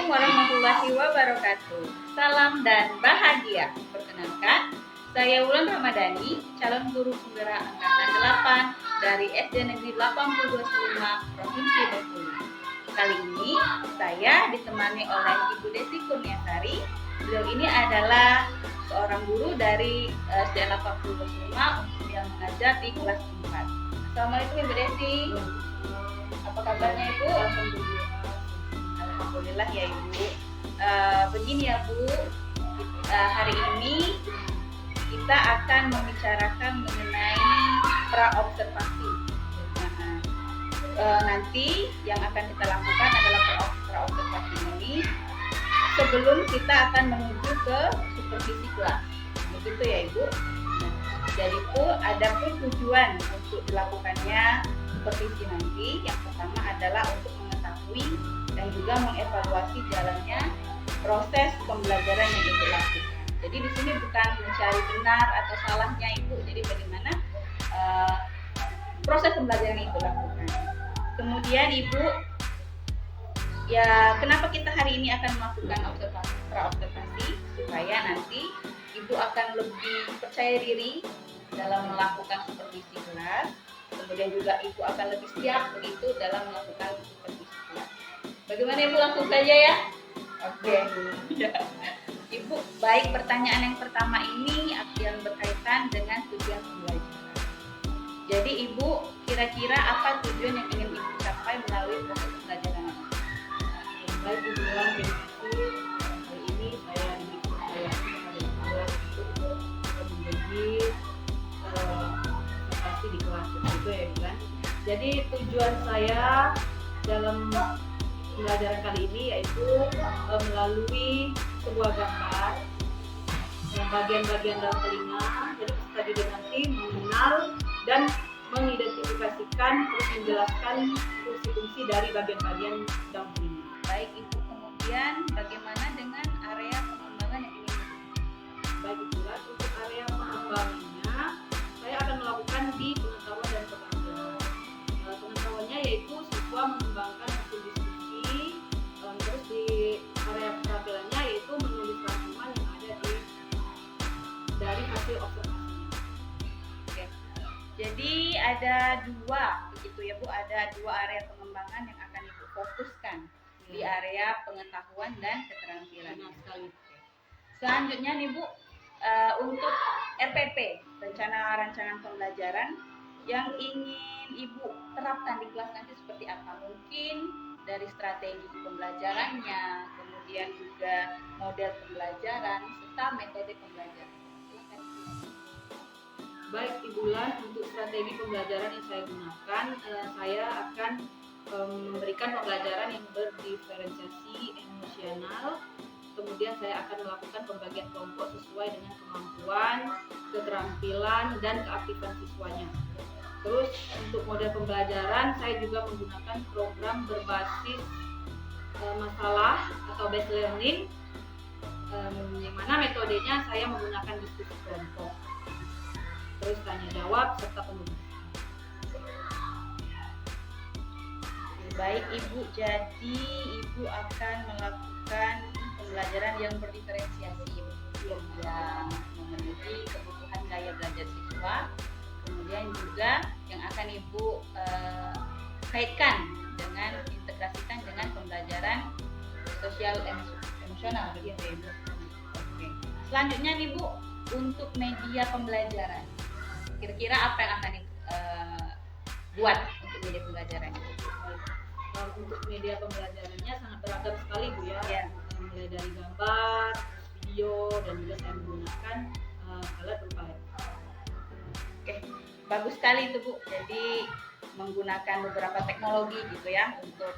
Assalamualaikum warahmatullahi wabarakatuh. Salam dan bahagia. Perkenalkan, saya Wulan Ramadhani, calon guru penggerak angkatan 8 dari SD Negeri 82 Provinsi Bengkulu. Kali ini saya ditemani oleh Ibu Desi Kurniasari. Beliau ini adalah seorang guru dari SD 82 yang mengajar di kelas 4. Assalamualaikum Ibu Desi. Apa kabarnya Ibu? Alhamdulillah ya Ibu. Begini ya Bu, hari ini kita akan membicarakan mengenai praobservasi. Nanti yang akan kita lakukan adalah praobservasi ini sebelum kita akan menuju ke supervisi kelas. Begitu ya Ibu. Jadi itu ada pun tujuan untuk dilakukannya supervisi nanti. Yang pertama adalah untuk mengetahui dan juga mengevaluasi jalannya proses pembelajaran yang Ibu lakukan. Jadi di sini bukan mencari benar atau salahnya Ibu. Jadi bagaimana proses pembelajaran yang Ibu lakukan. Kemudian Ibu, ya kenapa kita hari ini akan melakukan praobservasi supaya nanti Ibu akan lebih percaya diri dalam melakukan supervisi kelas. Kemudian juga Ibu akan lebih siap begitu dalam melakukan supervisi kelas. Bagaimana Ibu, langsung saja ya? Oke. Ya. Ibu, baik, pertanyaan yang pertama ini yang berkaitan dengan tujuan pembelajaran. Jadi Ibu, kira-kira apa tujuan yang ingin Ibu capai melalui proses pembelajaran ini? Baik Ibu, terima kasih. Hari ini saya dipercayakan kepada kelas untuk menjadi observasi di kelas itu ya Ibu kan. Jadi tujuan saya dalam pembelajaran kali ini yaitu melalui sebuah gambar bagian-bagian dalam telinga. Jadi peserta didik nanti mengenal dan mengidentifikasikan terus menjelaskan fungsi-fungsi dari bagian-bagian dalam telinga. Baik Ibu, kemudian bagaimana dengan area pengembangan yang ingin Ibu? Baik Ibu, untuk area pengembangannya saya akan melakukan di pengetahuan dan keterampilan. Pengetahuannya yaitu siswa mengembangkan hasil diskusi, terus di area keterampilannya yaitu menulis rangkuman yang ada dari hasil observasinya. Oke. Jadi ada dua begitu ya Bu, ada dua area pengembangan yang akan Ibu fokuskan di area pengetahuan dan keterampilan. Benar sekali. Selanjutnya nih Bu, untuk RPP, rencana rancangan pembelajaran yang ingin Ibu terapkan di kelas nanti seperti apa? Mungkin dari strategi pembelajarannya, kemudian juga model pembelajaran serta metode pembelajaran. Silakan. Baik Ibu Lan, untuk strategi pembelajaran yang saya gunakan, saya akan memberikan pembelajaran yang berdiferensiasi emosional. Kemudian saya akan melakukan pembagian kelompok sesuai dengan kemampuan, keterampilan, dan keaktifan siswanya. Terus untuk model pembelajaran saya juga menggunakan program berbasis masalah atau based learning, yang mana metodenya saya menggunakan diskusi kelompok, terus tanya jawab serta penulisan. Baik Ibu, jadi Ibu akan melakukan pembelajaran yang berdiferensiasi yang memenuhi kebutuhan gaya belajar siswa, kemudian juga yang akan Ibu kaitkan dengan integrasikan dengan pembelajaran sosial emosional begitu ya Ibu. Oke. Selanjutnya nih Bu, untuk media pembelajaran, kira-kira apa yang akan Ibu buat untuk media pembelajaran? Untuk media pembelajarannya sangat beragam sekali Bu ya. Ya. Mulai dari gambar, video, dan juga saya menggunakan alat berupa laptop. Oke, bagus sekali itu Bu. Jadi menggunakan beberapa teknologi gitu ya untuk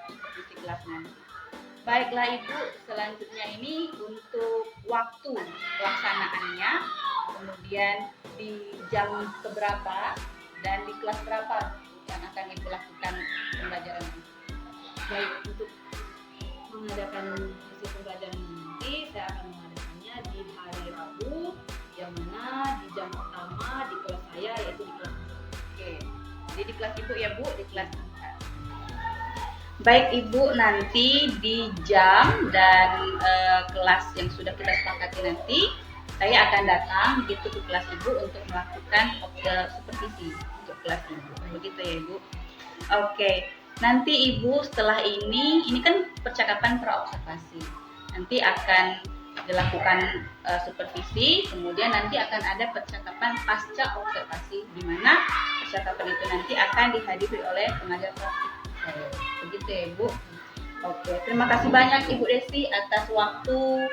supervisi kelas nanti. Baiklah Ibu, selanjutnya ini untuk waktu pelaksanaannya, kemudian di jam keberapa dan di kelas berapa yang akan Ibu lakukan pembelajaran ini? Baik, untuk mengadakan hasil pembelajaran nanti saya akan mengadakannya di hari Rabu, yang mana di jam pertama di kelas saya yaitu di kelas 4. Oke, jadi di kelas Ibu ya Bu, di kelas 4. Baik Ibu, nanti di jam dan kelas yang sudah kita sepakati nanti, saya akan datang gitu ke kelas Ibu untuk melakukan supervisi untuk kelas Ibu. Begitu ya Ibu. Oke, nanti Ibu setelah ini kan percakapan praobservasi. Nanti akan dilakukan supervisi, kemudian nanti akan ada percakapan pasca observasi, di mana percakapan itu nanti akan dihadiri oleh pengajar praktik. Begitu ya Ibu. Oke, terima kasih banyak Ibu Desi atas waktu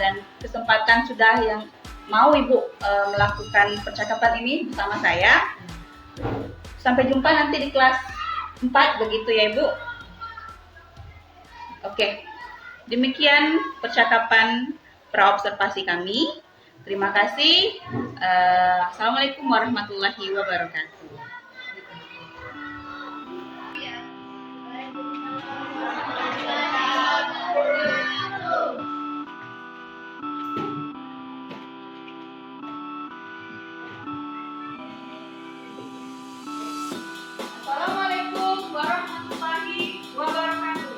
dan kesempatan sudah yang mau Ibu melakukan percakapan ini bersama saya. Sampai jumpa nanti di kelas 4, begitu ya Ibu. Oke, demikian percakapan praobservasi kami. Terima kasih. Assalamualaikum warahmatullahi wabarakatuh. Assalamualaikum warahmatullahi wabarakatuh.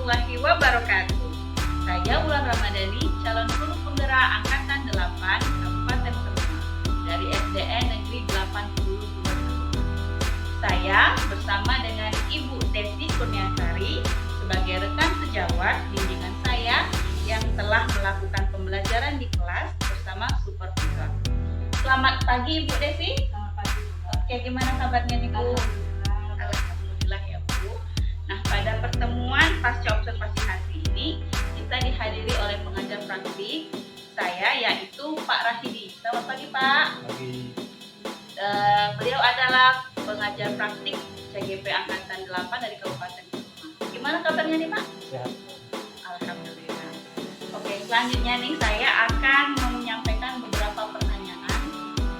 warahmatullahi wabarakatuh. Saya Wulan Ramadhani, calon guru penggerak Angkatan 8 Kabupaten Keluma dari SDN Negeri 82. Saya bersama dengan Ibu Desi Kurniasari sebagai rekan sejawat bimbingan saya yang telah melakukan pembelajaran di kelas bersama supervisor. Selamat pagi Ibu Desi. Selamat pagi. Oke, gimana kabarnya nih Bu? Alhamdulillah ya Bu. Nah, pada pertemuan pasca observasi hari ini kita dihadiri oleh pengajar praktik saya yaitu Pak Rashidi. Selamat pagi Pak. Pagi. Beliau adalah pengajar praktik CGP Angkatan 8 dari Kabupaten Keluma. Gimana kabarnya nih Pak? Sehat. Alhamdulillah. Oke, selanjutnya nih saya akan menyampaikan beberapa pertanyaan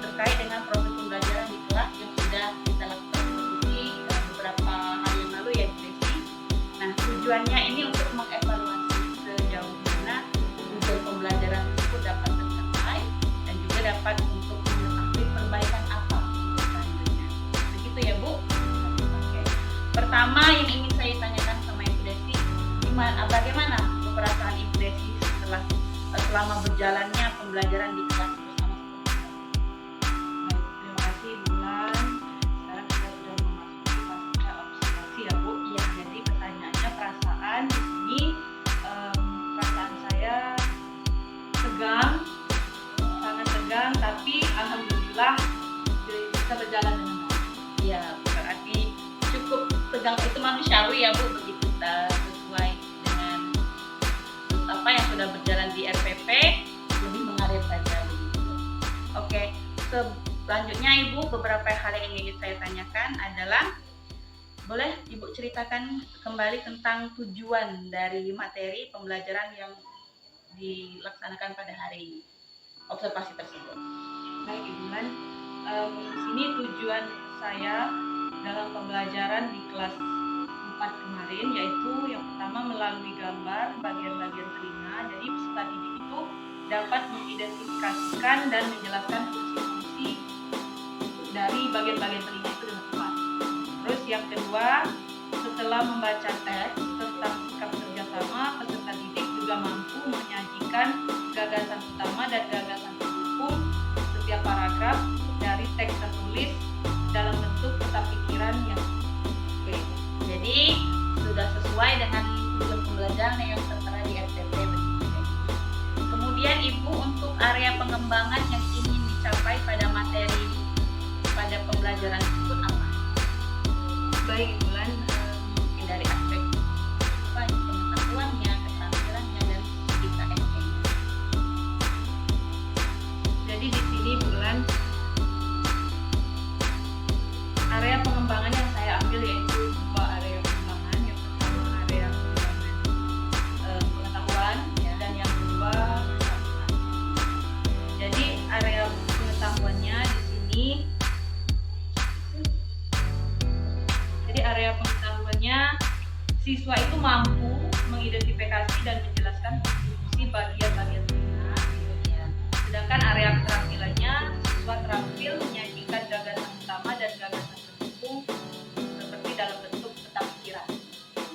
terkait dengan proses pembelajaran di kelas yang sudah kita lakukan di beberapa hari yang lalu ya Bu Desi. Nah, tujuannya ini untuk mengevaluasi sejauh mana tujuan pembelajaran tersebut dapat tercapai dan juga dapat untuk mengetahui perbaikan apa untuk selanjutnya. Begitu ya Bu? Oke. Pertama yang ingin saya tanyakan sama Ibu Desi, bagaimana perasaan Ibu Desi selama berjalannya pembelajaran di kelas bersama supervisor? Baik, terima kasih Bulan. Sekarang kita sudah memasuki pasca observasi ya Bu. Iya. Jadi pertanyaannya perasaan di sini, perasaan saya tegang, sangat tegang, tapi alhamdulillah bisa berjalan dengan baik. Iya, berarti cukup tegang itu manusiawi ya Bu, begitu sesuai dengan apa yang sudah berjalan di RPP, lebih mengalir saja begitu. Oke, selanjutnya Ibu, beberapa hal yang ingin saya tanyakan adalah boleh Ibu ceritakan kembali tentang tujuan dari materi pembelajaran yang dilaksanakan pada hari observasi tersebut. Baik Ibu Bulan, sini tujuan saya dalam pembelajaran di kelas 4 kemarin yaitu yang pertama melalui gambar bagian-bagian telinga. Jadi peserta didik itu dapat mengidentifikasikan dan menjelaskan fungsi-fungsi dari bagian-bagian telinga itu dengan tepat. Terus yang kedua, setelah membaca teks tentang sikap kerjasama, peserta didik juga mampu menyajikan gagasan utama dan gagasan pendukung setiap paragraf dari teks tertulis dalam bentuk peta pikiran yang Oke, jadi sudah sesuai dengan tujuan pembelajaran yang tertera di RPP begitu ya. Kemudian Ibu, untuk area pengembangan yang ingin dicapai pada materi pada pembelajaran tersebut apa? baik Bulan. Mungkin dari aspek pengetahuannya, keterampilannya, dan segi KSE-nya. Jadi di sini Bulan, area pengembangan yang saya ambil yaitu dua area pengembangan. Yang pertama area pengembangan pengetahuan dan yang kedua keterampilan. Jadi area pengetahuannya di sini, siswa itu mampu mengidentifikasi dan menjelaskan fungsi bagian-bagian telinga. Sedangkan area keterampilannya, siswa terampil menyajikan gagasan utama dan gagasan pendukung seperti dalam bentuk peta pikiran.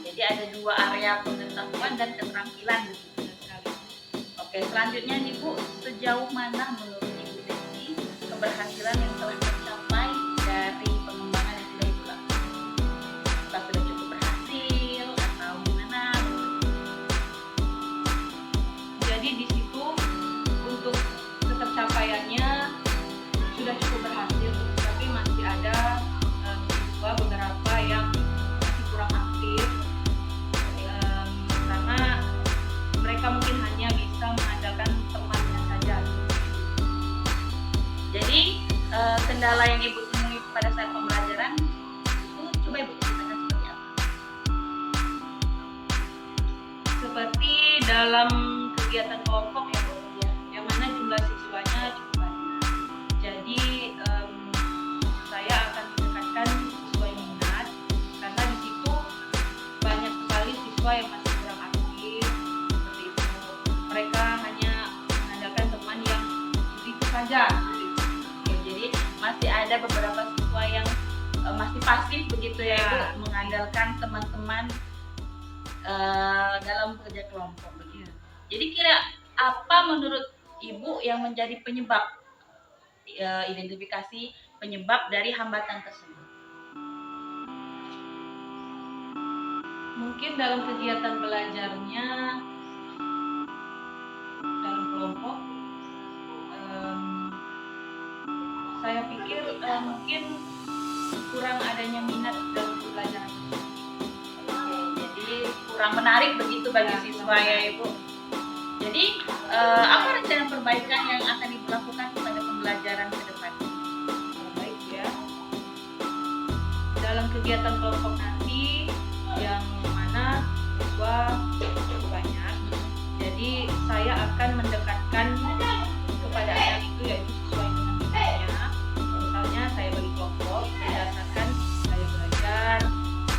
Jadi ada dua area pengetahuan dan keterampilan begitu sekali. Oke, selanjutnya nih Bu, sejauh mana menurut Ibu Desi keberhasilan yang telah tercapai dari pengembangan yang sudah Ibu lakukan? Apakah sudah cukup berhasil atau gimana? Jadi di situ untuk ketercapaiannya sudah cukup berhasil, tapi masih ada siswa beberapa yang masih kurang aktif karena mereka mungkin hanya bisa mengandalkan temannya saja. Jadi kendala yang Ibu temui pada saat pembelajaran itu coba Ibu ceritakan seperti apa? Seperti dalam kegiatan kelompok ya Bu, yang mana jumlah siswanya cukup banyak. Jadi saya akan mendekatkan siswa yang minat karena di situ banyak sekali siswa yang masih kurang aktif seperti itu. Mereka hanya mengandalkan teman yang itu saja. Oke, jadi masih ada beberapa siswa yang masih pasif begitu ya Ibu, Ya. mengandalkan teman-teman dalam kerja kelompok begitu. Jadi kira apa menurut Ibu yang menjadi penyebab identifikasi penyebab dari hambatan tersebut? Mungkin dalam kegiatan belajarnya dalam kelompok, saya pikir mungkin kurang adanya minat dalam pembelajaran. Oke, jadi kurang menarik begitu bagi siswa ya Ibu. Jadi apa rencana perbaikan yang akan Ibu lakukan pada pembelajaran ke depan? Baik ya. Dalam kegiatan kelompok nanti yang mana siswa cukup banyak, jadi saya akan mendekatkan kepada anak itu yaitu sesuai dengan minatnya. Misalnya saya bagi kelompok berdasarkan gaya belajar,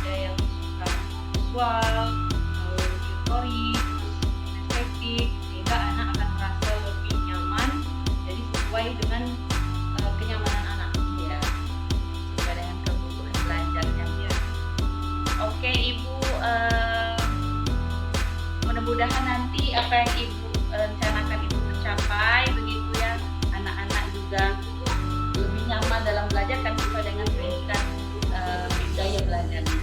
ada yang suka visual, teori, estetik, sehingga anak akan merasa lebih nyaman. Jadi sesuai dengan kenyamanan anak. Ya, sesuai dengan kebutuhan belajarnya. Ya. Oke Ibu, mudah-mudahan nanti apa yang Ibu rencanakan itu tercapai begitu ya. Anak-anak juga lebih nyaman dalam belajar kan sesuai dengan pendidikan gaya belajarnya.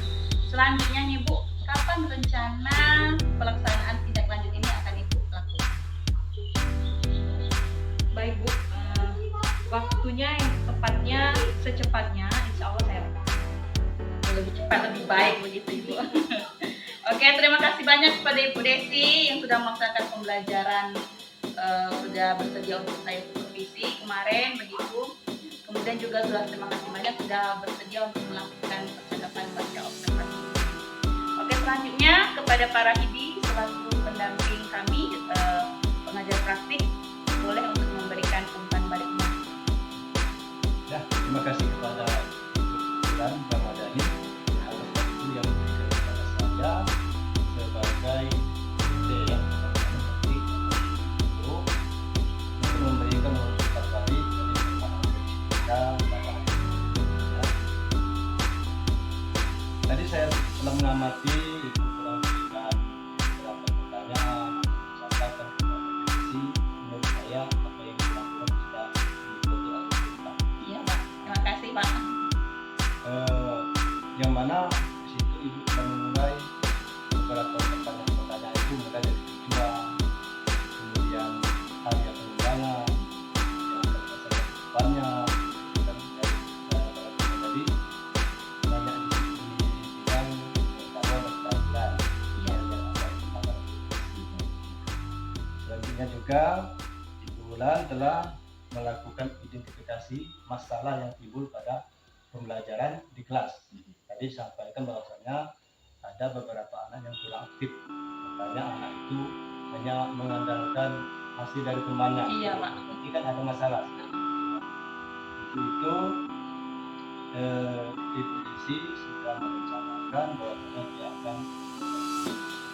Selanjutnya nih Bu, kapan rencana pelaksanaan tindak lanjut ini akan Ibu lakukan? Baik Bu, waktunya yang tepatnya secepatnya insya Allah saya lakukan. Lebih cepat lebih baik begitu Ibu. Oke, terima kasih banyak kepada Ibu Desi yang sudah melaksanakan pembelajaran, sudah bersedia untuk saya supervisi kemarin begitu. Kemudian juga sudah terima kasih banyak sudah bersedia untuk melakukan percakapan pasca observasi. Oke, selanjutnya kepada para Hidi selaku pendamping kami pengajar praktik, boleh untuk memberikan umpan baliknya. Ya, terima kasih kepada Bulan Ramadhani atas waktu yang diberikan kepada saya sebagai yang untuk memberikan masukan balik dari kita pada ya. Tadi saya telah mengamati Ibu telah memberikan beberapa pertanyaan, sampaikan kepada Desi. Menurut saya apa yang dilakukan sudah diikuti oleh kita. Iya Pak, terima kasih Pak. Yang mana di situ Ibu telah memulai beberapa pertanyaan itu mulai dari tujuan, kemudian hari pengembangan, yang terkait depannya, dan tadi banyak di bidang pengetahuan dan keterampilan. Iya. Selanjutnya juga Ibu Wulan telah melakukan identifikasi masalah yang timbul pada pembelajaran di kelas. Tadi sampaikan bahwasanya ada beberapa anak yang kurang aktif, makanya anak itu hanya mengandalkan hasil dari temannya. Iya Pak. Berarti kan ada masalah. Itu Ibu Desi sudah merencanakan bahwasanya dia akan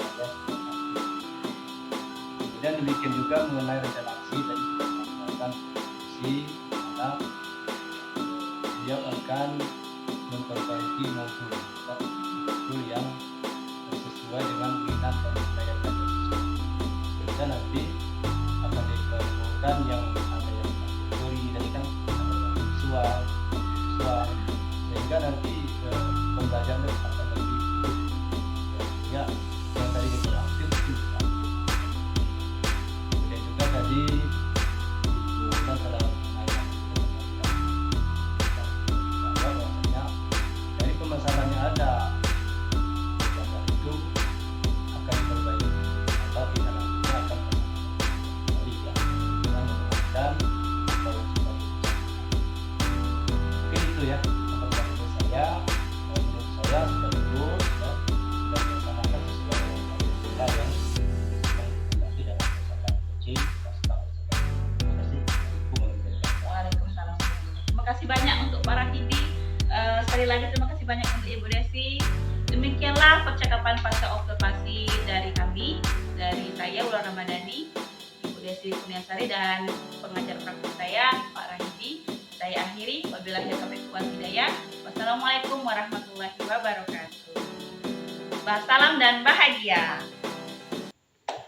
belajar secara aktif. Kemudian demikian juga mengenai rencana aksi tadi sudah disampaikan si anak dia akan memperbaiki modul yang sesuai dengan minat dan gaya belajar siswa. Dan nanti akan dikelompokkan yang ada yang teori tadi kan ada yang visual, sehingga nanti pembelajaran akan lebih ya yang tadi interaktif itu bisa. Kemudian juga tadi kita telah masalahnya ada dan itu akan diperbaiki atau tidak nantinya akan kembali ya dengan menggunakan atau seperti itu. Mungkin itu ya menurut saya sudah bagus ya, sudah melaksanakan sesuai dengan kita yang nanti dalam masalah coaching pasca observasi. Terima kasih. Waalaikumsalam. Terima kasih banyak untuk para Hidi. Sekali lagi terima kasih banyak untuk Ibu Desi. Demikianlah percakapan pasca observasi dari kami, dari saya Wulan Ramadhani, Ibu Desi Kurniasari dan pengajar praktik saya Pak Rahidi. Saya akhiri, wabillahi taufiq wal hidayah. Wassalamualaikum warahmatullahi wabarakatuh. Wassalam dan bahagia.